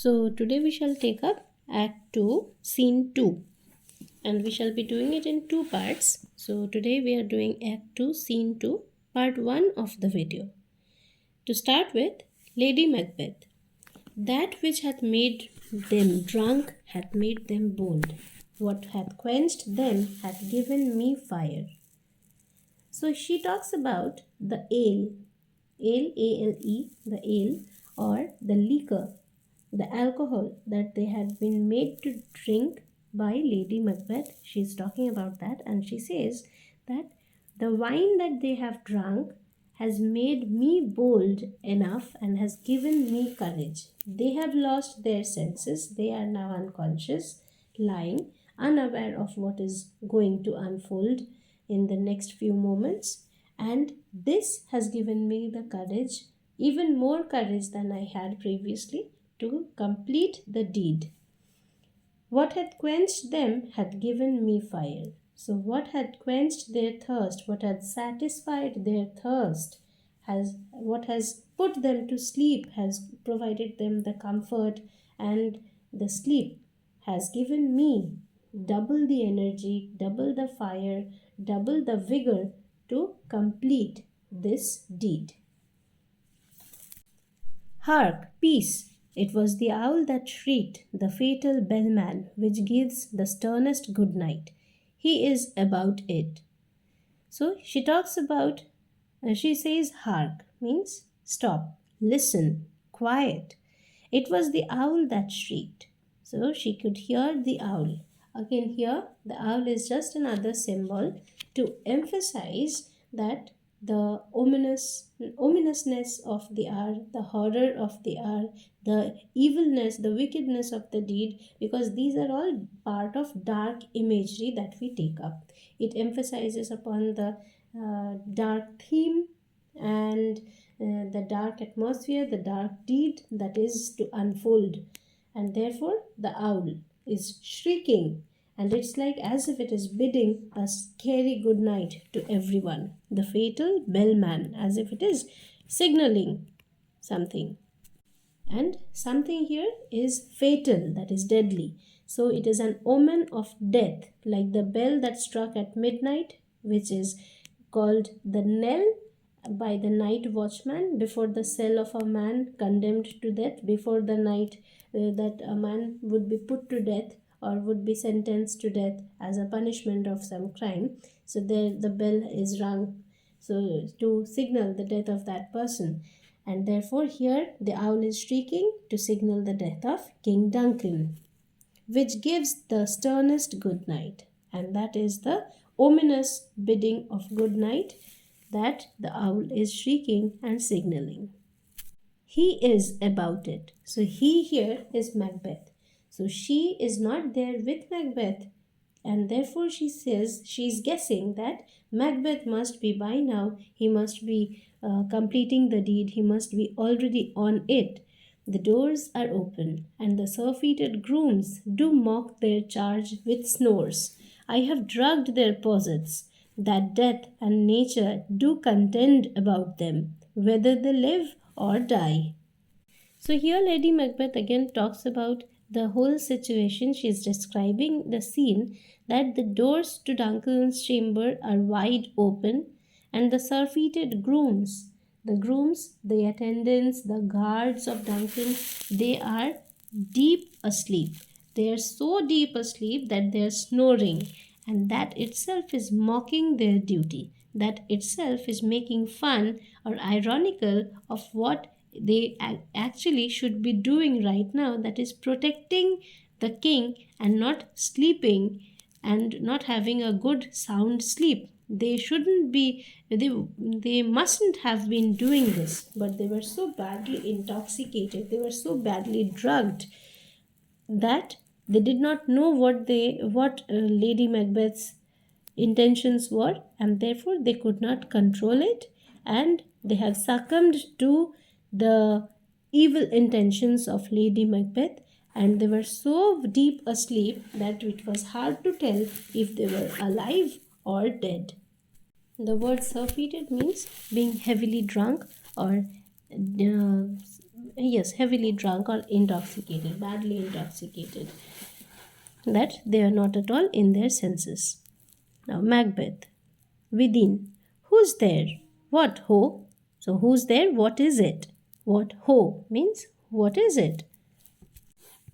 So today we shall take up Act 2, Scene 2, and we shall be doing it in two parts. So today we are doing Act 2, Scene 2, Part 1 of the video. To start with, Lady Macbeth. That which hath made them drunk hath made them bold. What hath quenched them hath given me fire. So she talks about the ale, Ale, the ale, or the liquor, the alcohol that they had been made to drink by Lady Macbeth. She's talking about that, and she says that the wine that they have drunk has made me bold enough and has given me courage. They have lost their senses, they are now unconscious, lying, unaware of what is going to unfold in the next few moments, and this has given me the courage, even more courage than I had previously, to complete the deed. What had quenched them had given me fire. So, what had quenched their thirst, what had satisfied their thirst, what has put them to sleep, has provided them the comfort and the sleep, has given me double the energy, double the fire, double the vigor to complete this deed. Hark, peace! It was the owl that shrieked, the fatal bellman, which gives the sternest good night. He is about it. So she talks about, she says, hark, means stop, listen, quiet. It was the owl that shrieked. So she could hear the owl. Again, here, the owl is just another symbol to emphasize that the ominousness of the hour, the horror of the hour, the evilness, the wickedness of the deed, because these are all part of dark imagery that we take up. It emphasizes upon the dark theme and the dark atmosphere, the dark deed that is to unfold. And therefore, the owl is shrieking, and it's like as if it is bidding a scary good night to everyone. The fatal bellman, as if it is signaling something. And something here is fatal, that is deadly. So it is an omen of death, like the bell that struck at midnight, which is called the knell by the night watchman before the cell of a man condemned to death, before the night that a man would be put to death or would be sentenced to death as a punishment of some crime. So there the bell is rung, so to signal the death of that person. And therefore here the owl is shrieking to signal the death of King Duncan, which gives the sternest good night. And that is the ominous bidding of good night that the owl is shrieking and signaling. He is about it. So he here is Macbeth. So she is not there with Macbeth, and therefore she says she's guessing that Macbeth must be by now, he must be completing the deed, he must be already on it. The doors are open, and the surfeited grooms do mock their charge with snores. I have drugged their posets, that death and nature do contend about them, whether they live or die. So here Lady Macbeth again talks about the whole situation. She is describing the scene that the doors to Duncan's chamber are wide open, and the surfeited grooms, the grooms, the attendants, the guards of Duncan, they are deep asleep. They are so deep asleep that they are snoring, and that itself is mocking their duty. That itself is making fun or ironical of what they actually should be doing right now, that is protecting the king and not sleeping and not having a good sound sleep. They shouldn't be, they mustn't have been doing this, but they were so badly intoxicated, they were so badly drugged that they did not know what Lady Macbeth's intentions were, and therefore they could not control it, and they have succumbed to the evil intentions of Lady Macbeth, and they were so deep asleep that it was hard to tell if they were alive or dead. The word surfeited means being heavily drunk or yes, heavily drunk or intoxicated, badly intoxicated, that they are not at all in their senses. Now, Macbeth, within, who's there? What ho? So, who's there? What is it? What ho means what is it?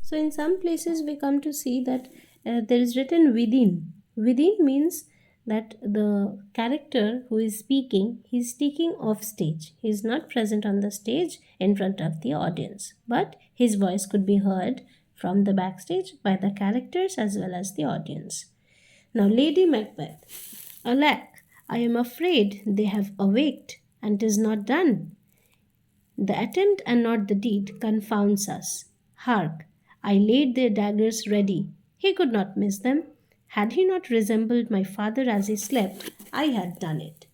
So, in some places, we come to see that there is written within. Within means that the character who is speaking, he is speaking off stage. He is not present on the stage in front of the audience, but his voice could be heard from the backstage by the characters as well as the audience. Now, Lady Macbeth, alack, I am afraid they have awaked, and 'tis not done. The attempt and not the deed confounds us. Hark! I laid their daggers ready. He could not miss them. Had he not resembled my father as he slept, I had done it.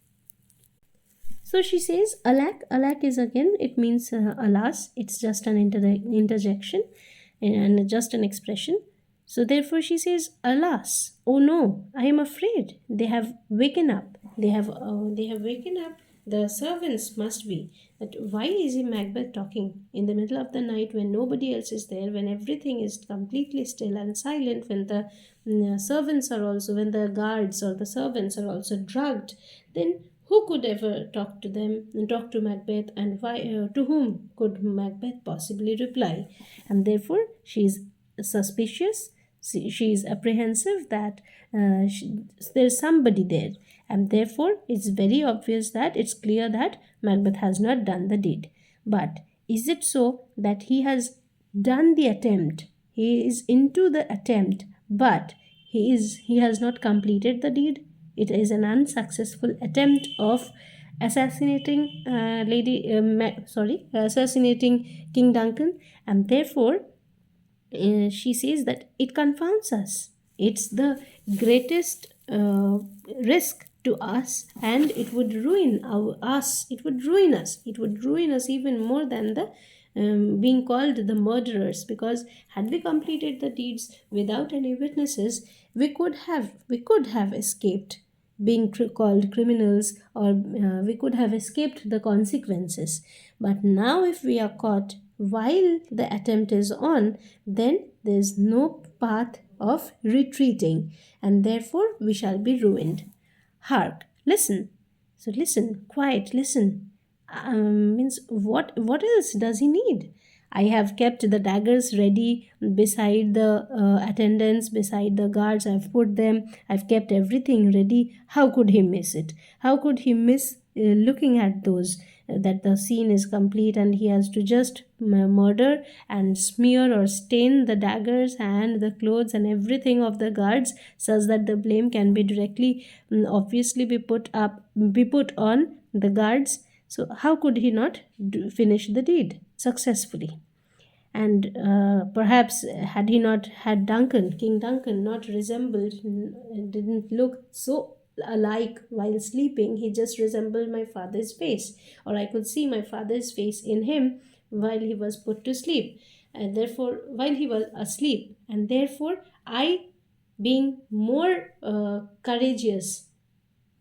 So she says, alack. Alack is again, it means alas. It's just an interjection and just an expression. So therefore she says, alas, oh no, I am afraid. They have waken up. They have waken up. The servants must be. That why is he Macbeth talking in the middle of the night when nobody else is there, when everything is completely still and silent, when the servants are also, when the guards or the servants are also drugged, then who could ever talk to them, talk to Macbeth, and why? To whom could Macbeth possibly reply? And therefore, she is suspicious. She is apprehensive that there's somebody there, and therefore it's very obvious that it's clear that Macbeth has not done the deed. But is it so that he has done the attempt? He is into the attempt, but he has not completed the deed. It is an unsuccessful attempt of assassinating assassinating King Duncan, and therefore she says that it confounds us. It's the greatest risk to us, and it would ruin us. It would ruin us. It would ruin us even more than the being called the murderers. Because had we completed the deeds without any witnesses, we could have escaped being called criminals, or we could have escaped the consequences. But now, if we are caught while the attempt is on, then there is no path of retreating, and therefore we shall be ruined. Hark, listen. So listen, quiet, listen. Means what else does he need? I have kept the daggers ready beside the attendants, beside the guards. I've put them, I've kept everything ready. How could he miss it? How could he miss looking at those? That the scene is complete and he has to just murder and smear or stain the daggers and the clothes and everything of the guards, such that the blame can be directly, obviously, be put on the guards. So how could he not finish the deed successfully? And perhaps had he not had King Duncan, not resembled, didn't look so alike while sleeping, he just resembled my father's face, or I could see my father's face in him while he was put to sleep, and therefore, while he was asleep, and therefore, I, being more courageous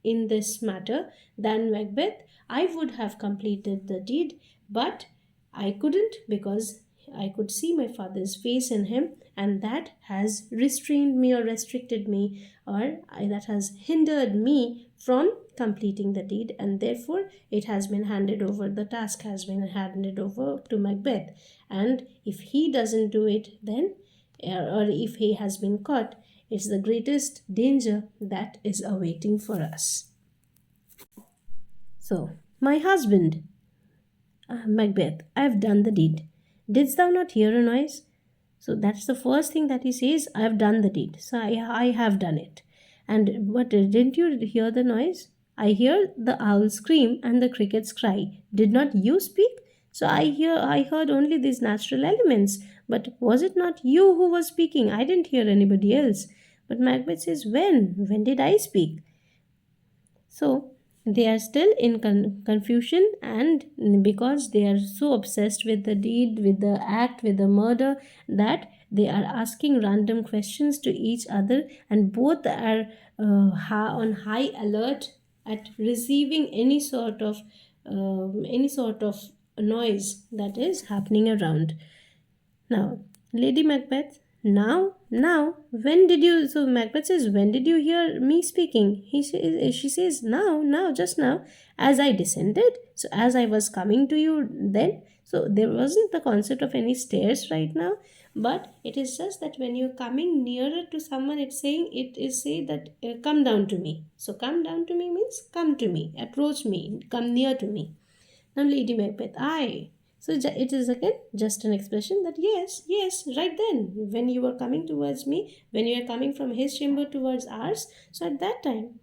in this matter than Macbeth, I would have completed the deed, but I couldn't because I could see my father's face in him, and that has restrained me or restricted me, or that has hindered me from completing the deed, and therefore it has been handed over, the task has been handed over to Macbeth. And if he doesn't do it, then, or if he has been caught, it's the greatest danger that is awaiting for us. So, my husband, Macbeth, I have done the deed. Didst thou not hear a noise? So that's the first thing that he says, I have done the deed. So I have done it. And what, didn't you hear the noise? I hear the owl scream and the crickets cry. Did not you speak? So I heard only these natural elements. But was it not you who was speaking? I didn't hear anybody else. But Macbeth says, when? When did I speak? So they are still in confusion, and because they are so obsessed with the deed, with the act, with the murder, that they are asking random questions to each other, and both are on high alert at receiving any sort of noise that is happening around. Now, Lady Macbeth, now, when did you? So Macbeth says, when did you hear me speaking? She says, now, just now, as I descended. So as I was coming to you then. So there wasn't the concept of any stairs right now, but it is just that when you're coming nearer to someone, it is say that come down to me. So come down to me means come to me, approach me, come near to me. Now, Lady Macbeth, I. So it is again just an expression that yes, yes, right then, when you were coming towards me, when you are coming from his chamber towards ours, so at that time,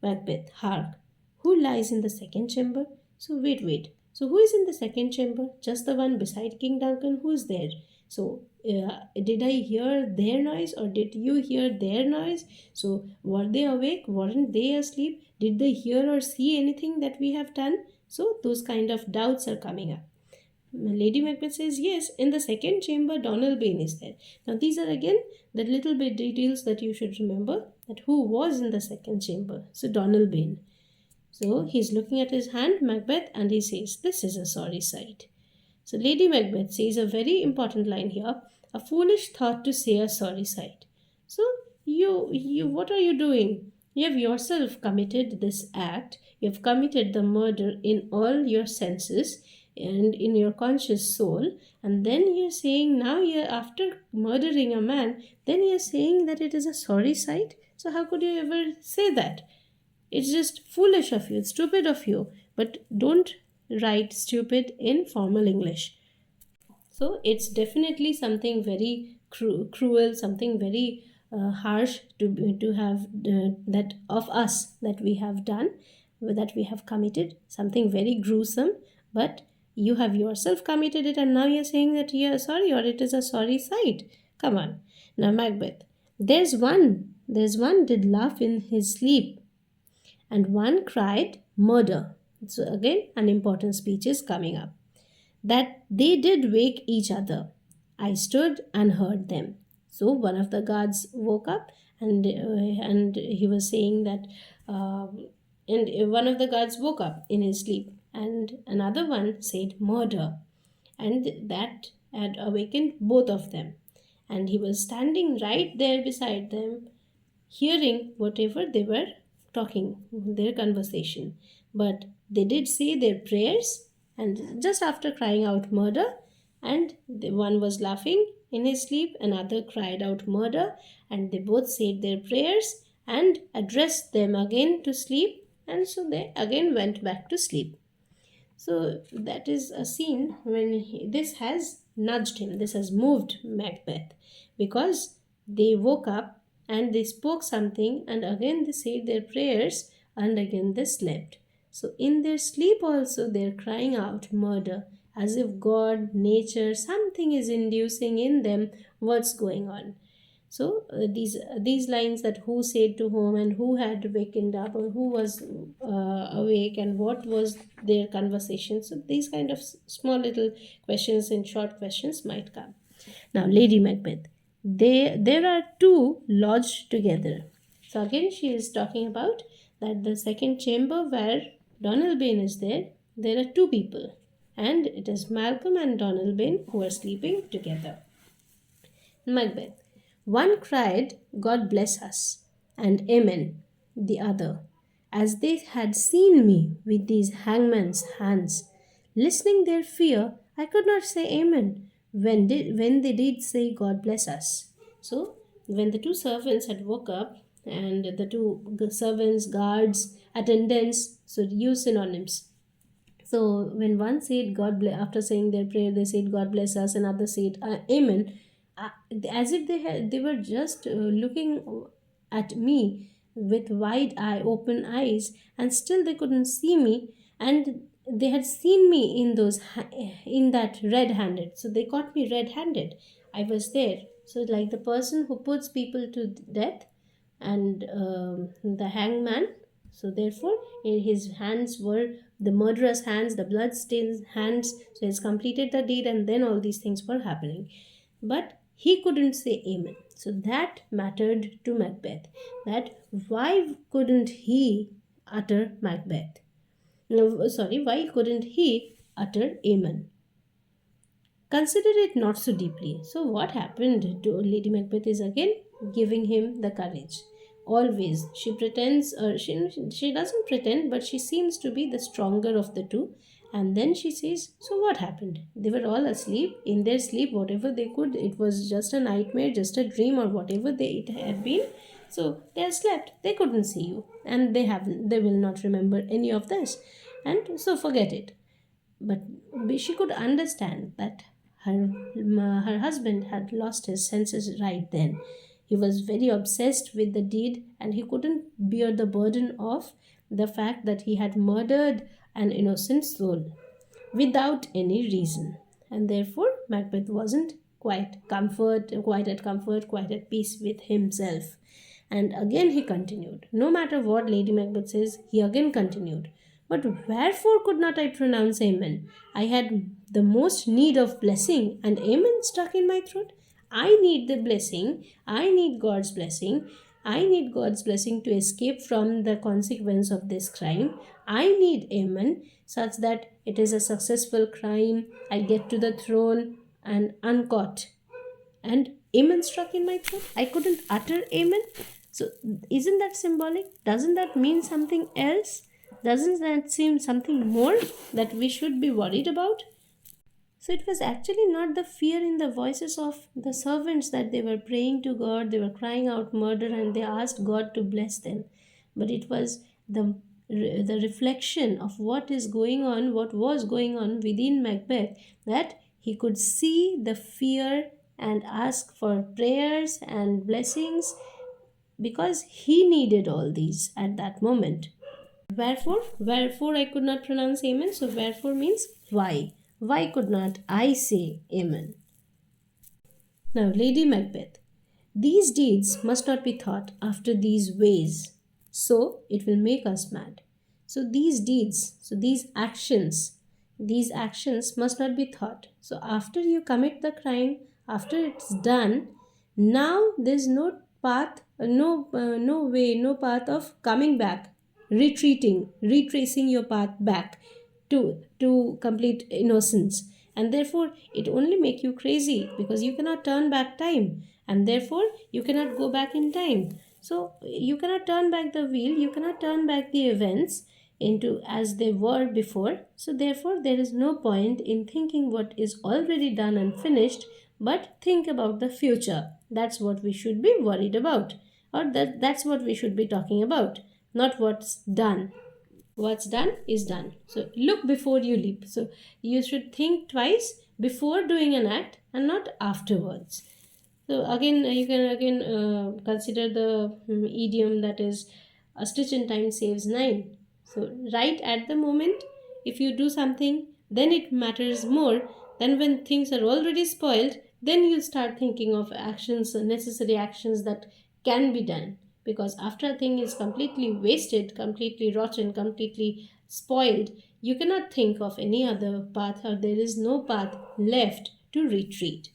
Macbeth, hark, who lies in the second chamber? So wait. So who is in the second chamber? Just the one beside King Duncan? Who is there? So did I hear their noise or did you hear their noise? So were they awake? Weren't they asleep? Did they hear or see anything that we have done? So those kind of doubts are coming up. Lady Macbeth says, yes, in the second chamber, Donald Bain is there. Now, these are again the little bit details that you should remember that who was in the second chamber. So, Donald Bain. So, he's looking at his hand, Macbeth, and he says, this is a sorry sight. So, Lady Macbeth says a very important line here, a foolish thought to say a sorry sight. So, what are you doing? You have yourself committed this act. You have committed the murder in all your senses and in your conscious soul, and then you're saying now you're after murdering a man, then you're saying that it is a sorry sight. So, how could you ever say that? It's just foolish of you, it's stupid of you. But don't write stupid in formal English. So it's definitely something very cruel, something very harsh to have that of us that we have done, that we have committed something very gruesome. But you have yourself committed it, and now you're saying that you're sorry or it is a sorry sight. Come on, now Macbeth. There's one did laugh in his sleep, and one cried murder. So again, an important speech is coming up that they did wake each other. I stood and heard them. So one of the guards woke up and he was saying that, and one of the guards woke up in his sleep, and another one said murder, and that had awakened both of them. And he was standing right there beside them, hearing whatever they were talking, their conversation. But they did say their prayers, and just after crying out murder, and the one was laughing in his sleep, another cried out murder, and they both said their prayers and addressed them again to sleep, and so they again went back to sleep. So that is a scene when this has nudged him, this has moved Macbeth, because they woke up and they spoke something, and again they said their prayers, and again they slept. So in their sleep also they're crying out murder, as if God, nature, something is inducing in them what's going on. So these lines, that who said to whom and who had wakened up or who was awake and what was their conversation. So these kind of small little questions and short questions might come. Now, Lady Macbeth, there are two lodged together. So again, she is talking about that the second chamber where Donald Bain is there. There are two people, and it is Malcolm and Donald Bain who are sleeping together. Macbeth. One cried, God bless us, and Amen, the other, as they had seen me with these hangman's hands. Listening their fear, I could not say Amen when they did say God bless us. So, when the two servants had woke up, and the two servants, guards, attendants, so use synonyms. So when one said God bless, after saying their prayer, they said God bless us, and others said Amen, uh, as if they were just looking at me with wide eye, open eyes, and still they couldn't see me, and they had seen me in in that red-handed. So they caught me red-handed. I was there. So like the person who puts people to death, and the hangman, so therefore his hands were the murderous hands, the blood-stained hands. So he's completed the deed, and then all these things were happening. But he couldn't say Amen. So that mattered to Macbeth. That why couldn't he utter Macbeth? No, sorry, why couldn't he utter Amen. Consider it not so deeply. So, what happened to Lady Macbeth is again giving him the courage. Always, she pretends, or she doesn't pretend, but she seems to be the stronger of the two. And then she says, "So, what happened? They were all asleep. In their sleep, whatever they could, it was just a nightmare, just a dream, or whatever it had been. So, they have slept. They couldn't see you. And they will not remember any of this. And so, forget it." But she could understand that her husband had lost his senses right then. He was very obsessed with the deed, and he couldn't bear the burden of the fact that he had murdered an innocent soul without any reason. And therefore, Macbeth wasn't quite at comfort, quite at peace with himself. And again he continued. No matter what Lady Macbeth says, he again continued. But wherefore could not I pronounce Amen? I had the most need of blessing, and Amen stuck in my throat. I need the blessing. I need God's blessing. I need God's blessing to escape from the consequence of this crime. I need Amen such that it is a successful crime. I get to the throne and uncaught. And Amen struck in my throat. I couldn't utter Amen. So, isn't that symbolic? Doesn't that mean something else? Doesn't that seem something more that we should be worried about? So it was actually not the fear in the voices of the servants that they were praying to God, they were crying out murder, and they asked God to bless them. But it was the reflection of what is going on, what was going on within Macbeth, that he could see the fear and ask for prayers and blessings because he needed all these at that moment. Wherefore I could not pronounce Amen. So wherefore means why. Why could not I say Amen? Now, Lady Macbeth, these deeds must not be thought after these ways, so it will make us mad. So these deeds, so these actions must not be thought. So after you commit the crime, after it's done, now there's no path, no way, no path of coming back, retreating, retracing your path back to complete innocence, and therefore it only make you crazy because you cannot turn back time, and therefore you cannot go back in time. So you cannot turn back the wheel, you cannot turn back the events into as they were before. So therefore there is no point in thinking what is already done and finished, but think about the future. That's what we should be worried about, or that's what we should be talking about, not what's done. What's done is done. So look before you leap. So you should think twice before doing an act and not afterwards. So again, you can again consider the idiom that is, a stitch in time saves nine. So right at the moment, if you do something, then it matters more than when things are already spoiled. Then you start thinking of actions, necessary actions that can be done. Because after a thing is completely wasted, completely rotten, completely spoiled, you cannot think of any other path, or there is no path left to retreat.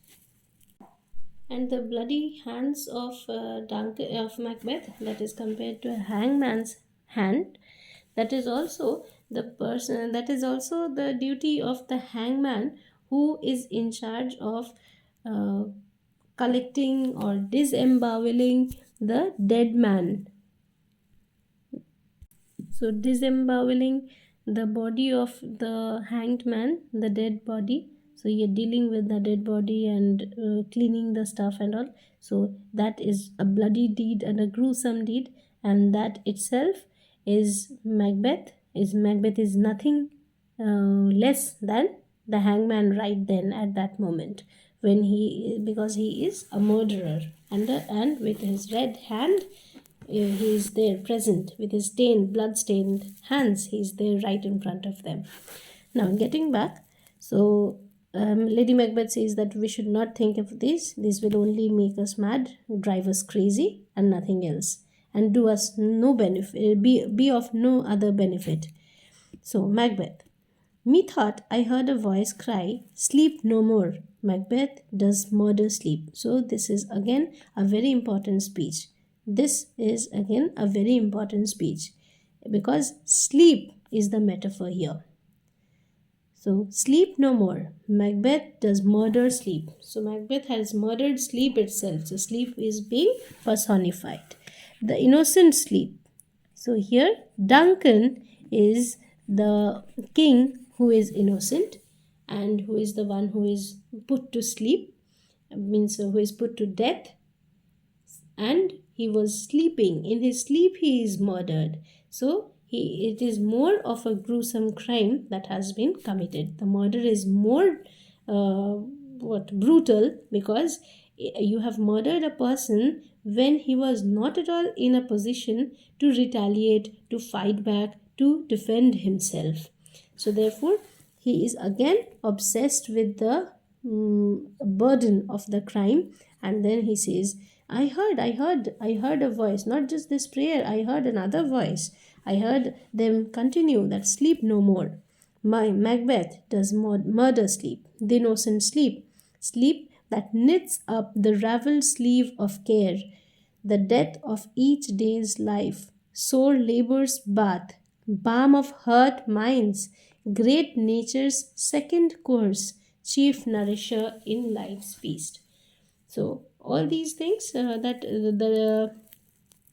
And the bloody hands of Macbeth, that is compared to a hangman's hand, that is also the person, that is also the duty of the hangman, who is in charge of uh, collecting or disemboweling the dead man. So disemboweling the body of the hanged man, the dead body. So you're dealing with the dead body and cleaning the stuff and all. So that is a bloody deed and a gruesome deed, and that itself is Macbeth. Macbeth is nothing less than the hangman right then at that moment, when because he is a murderer, and with his red hand he is there present with his blood stained hands. He is there right in front of them. Now, getting back, so Lady Macbeth says that we should not think of this. This will only make us mad, drive us crazy, and nothing else, and do us no benefit, be of no other benefit. So, Macbeth, methought I heard a voice cry, "Sleep no more. Macbeth does murder sleep." So, this is again a very important speech. This is again a very important speech because sleep is the metaphor here. So, sleep no more. Macbeth does murder sleep. So, Macbeth has murdered sleep itself. So, sleep is being personified. The innocent sleep. So, here Duncan is the king who is innocent and who is the one who is put to sleep, means who is put to death, and he was sleeping. In his sleep he is murdered. So it is more of a gruesome crime that has been committed. The murder is more brutal, because you have murdered a person when he was not at all in a position to retaliate, to fight back, to defend himself. So therefore he is again obsessed with the burden of the crime, and then he says, I heard a voice, not just this prayer, I heard another voice. I heard them continue that sleep no more. My Macbeth does murder sleep, the innocent sleep, sleep that knits up the raveled sleeve of care, the death of each day's life, sore labor's bath, balm of hurt minds, great nature's second course, chief nourisher in life's feast. So all these things, that the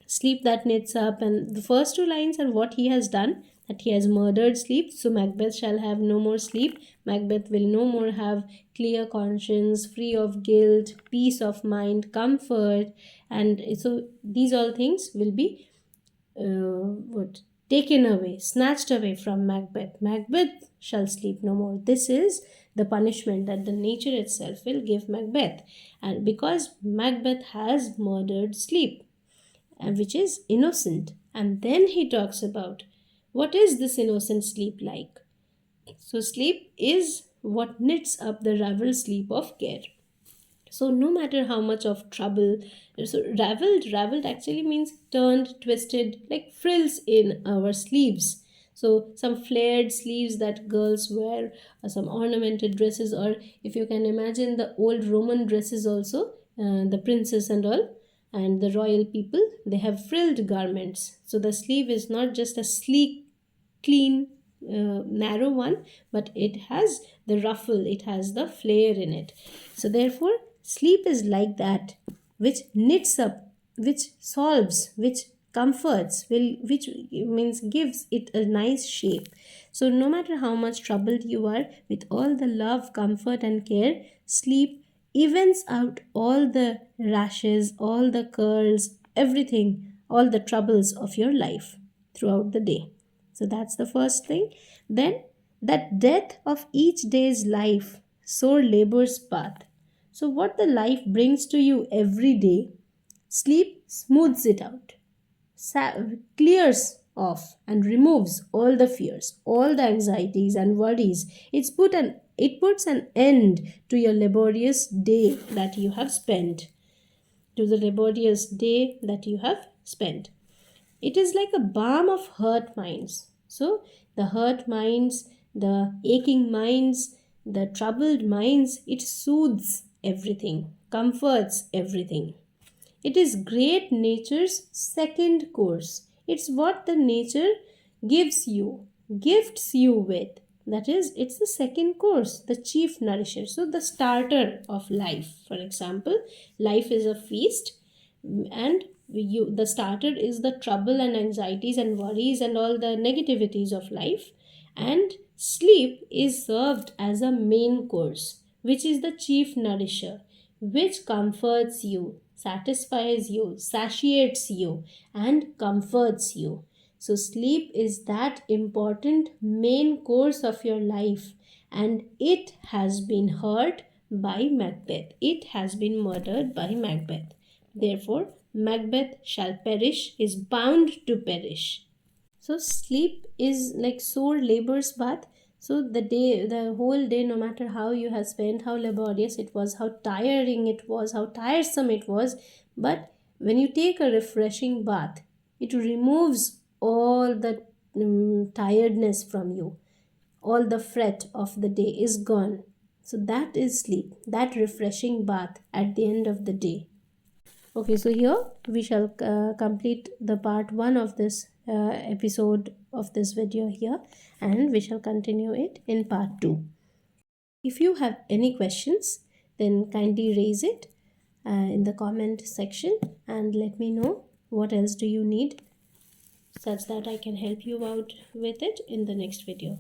sleep that knits up, and the first two lines are what he has done, that he has murdered sleep. So Macbeth shall have no more sleep. Macbeth will no more have clear conscience, free of guilt, peace of mind, comfort, and so these all things will be what taken away, snatched away from Macbeth. Macbeth shall sleep no more. This is the punishment that the nature itself will give Macbeth, and because Macbeth has murdered sleep, which is innocent. And then he talks about what is this innocent sleep like. So sleep is what knits up the raveled sleep of care. So no matter how much of trouble, so raveled actually means turned, twisted, like frills in our sleeves. So some flared sleeves that girls wear, or some ornamented dresses, or if you can imagine the old Roman dresses also, the princess and all, and the royal people, they have frilled garments. So the sleeve is not just a sleek, clean, narrow one, but it has the ruffle, it has the flare in it. So therefore sleep is like that, which knits up, which solves, which comforts, which means gives it a nice shape. So no matter how much troubled you are, with all the love, comfort and care, sleep evens out all the rashes, all the curls, everything, all the troubles of your life throughout the day. So that's the first thing. Then, that death of each day's life, sore labor's path. So, what the life brings to you every day, sleep smooths it out, clears off, and removes all the fears, all the anxieties and worries. It puts an end to your laborious day that you have spent. To the laborious day that you have spent. It is like a balm of hurt minds. So, the hurt minds, the aching minds, the troubled minds, it soothes everything, comforts everything. It is great nature's second course. It's what the nature gives you, gifts you with. That is, it's the second course, the chief nourisher. So, the starter of life. For example, life is a feast, and the starter is the trouble and anxieties and worries and all the negativities of life, and sleep is served as a main course, which is the chief nourisher, which comforts you, satisfies you, satiates you, and comforts you. So sleep is that important main course of your life, and it has been hurt by Macbeth, it has been murdered by Macbeth. Therefore, Macbeth shall perish, is bound to perish. So, sleep is like sore labor's bath. So, the whole day, no matter how you have spent, how laborious it was, how tiring it was, how tiresome it was, but when you take a refreshing bath, it removes all the tiredness from you. All the fret of the day is gone. So, that is sleep, that refreshing bath at the end of the day. Okay, so here we shall complete the part 1 of this episode of this video here, and we shall continue it in part 2. If you have any questions, then kindly raise it in the comment section and let me know what else do you need such that I can help you out with it in the next video.